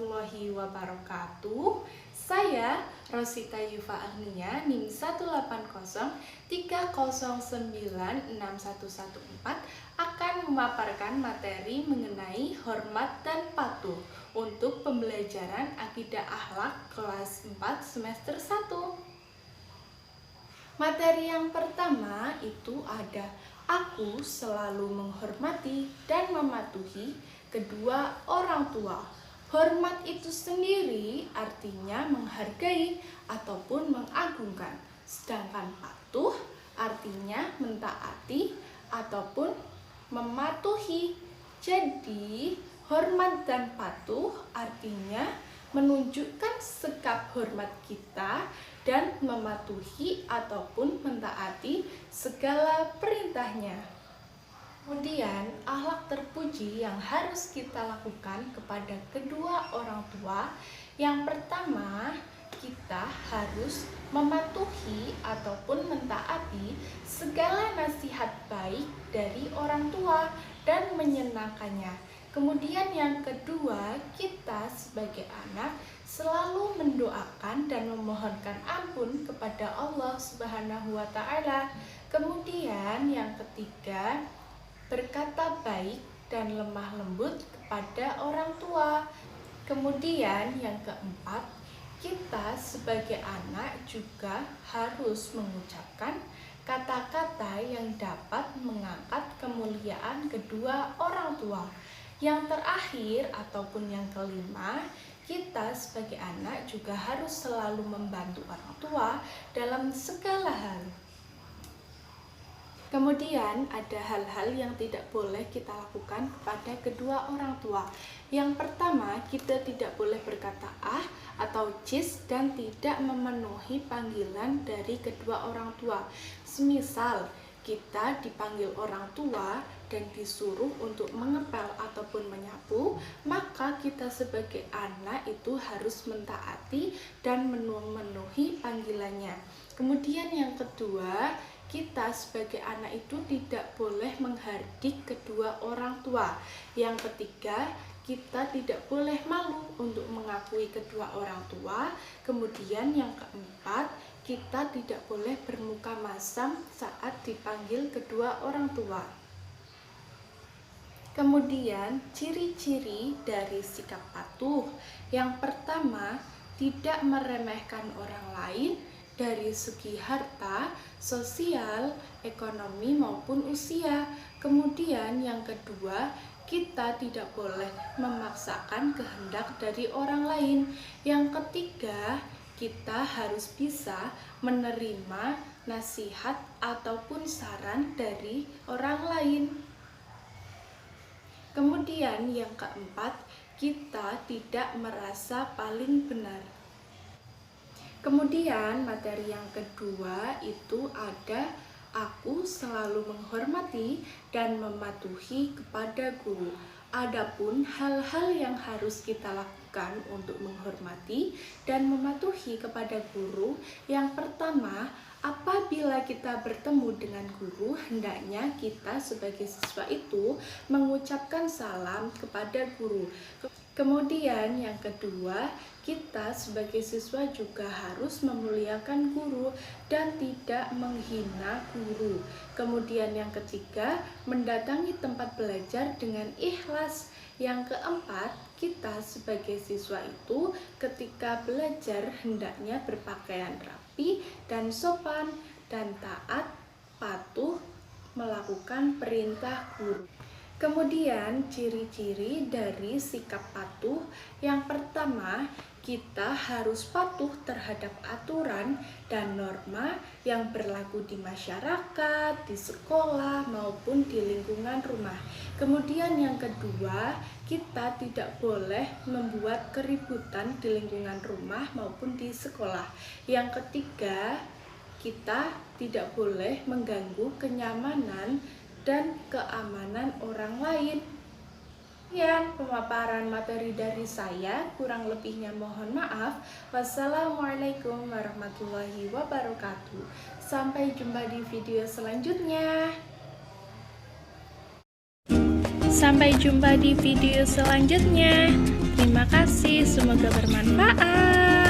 warahmatullahi wabarakatuh. Saya Rosita Yufa Agnia, NIM 18030961114 akan memaparkan materi mengenai hormat dan patuh untuk pembelajaran Akidah Akhlak kelas 4 semester 1. Materi yang pertama itu ada aku selalu menghormati dan mematuhi kedua orang tua. Hormat itu sendiri artinya menghargai ataupun mengagungkan. Sedangkan patuh artinya mentaati ataupun mematuhi. Jadi, hormat dan patuh artinya menunjukkan sikap hormat kita dan mematuhi ataupun mentaati segala perintahnya. Kemudian, akhlak terpuji yang harus kita lakukan kepada kedua orang tua. Yang pertama, kita harus mematuhi ataupun mentaati segala nasihat baik dari orang tua dan menyenangkannya. Kemudian yang kedua, kita sebagai anak selalu mendoakan dan memohonkan ampun kepada Allah Subhanahu wa Ta'ala. Kemudian yang ketiga, berkata baik dan lemah lembut kepada orang tua. Kemudian yang keempat, kita sebagai anak juga harus mengucapkan kata-kata yang dapat mengangkat kemuliaan kedua orang tua. Yang terakhir ataupun yang kelima, kita sebagai anak juga harus selalu membantu orang tua dalam segala hal. Kemudian ada hal-hal yang tidak boleh kita lakukan kepada kedua orang tua. Yang pertama, kita tidak boleh berkata ah atau cis dan tidak memenuhi panggilan dari kedua orang tua. Semisal kita dipanggil orang tua dan disuruh untuk mengepel ataupun menyapu, maka kita sebagai anak itu harus mentaati dan memenuhi panggilannya. Kemudian yang kedua, kita sebagai anak itu tidak boleh menghardik kedua orang tua. Yang ketiga, kita tidak boleh malu untuk mengakui kedua orang tua. Kemudian yang keempat, kita tidak boleh bermuka masam saat dipanggil kedua orang tua. Kemudian ciri-ciri dari sikap patuh. Yang pertama, tidak meremehkan orang lain dari segi harta, sosial, ekonomi maupun usia. Kemudian yang kedua, kita tidak boleh memaksakan kehendak dari orang lain. Yang ketiga, kita harus bisa menerima nasihat ataupun saran dari orang lain. Kemudian yang keempat, kita tidak merasa paling benar. Kemudian materi yang kedua itu ada aku selalu menghormati dan mematuhi kepada guru. Adapun hal-hal yang harus kita lakukan untuk menghormati dan mematuhi kepada guru, yang pertama, apabila kita bertemu dengan guru, hendaknya kita sebagai siswa itu mengucapkan salam kepada guru. Kemudian yang kedua, kita sebagai siswa juga harus memuliakan guru dan tidak menghina guru. Kemudian yang ketiga, mendatangi tempat belajar dengan ikhlas. Yang keempat, kita sebagai siswa itu ketika belajar hendaknya berpakaian rapi dan sopan dan taat, patuh, melakukan perintah guru. Kemudian ciri-ciri dari sikap patuh, yang pertama, kita harus patuh terhadap aturan dan norma yang berlaku di masyarakat, di sekolah, maupun di lingkungan rumah. Kemudian yang kedua, kita tidak boleh membuat keributan di lingkungan rumah maupun di sekolah. Yang ketiga, kita tidak boleh mengganggu kenyamanan dan keamanan orang lain. Sekian pemaparan materi dari saya, kurang lebihnya mohon maaf. Wassalamualaikum warahmatullahi wabarakatuh. Sampai jumpa di video selanjutnya. Sampai jumpa di video selanjutnya. Terima kasih, semoga bermanfaat.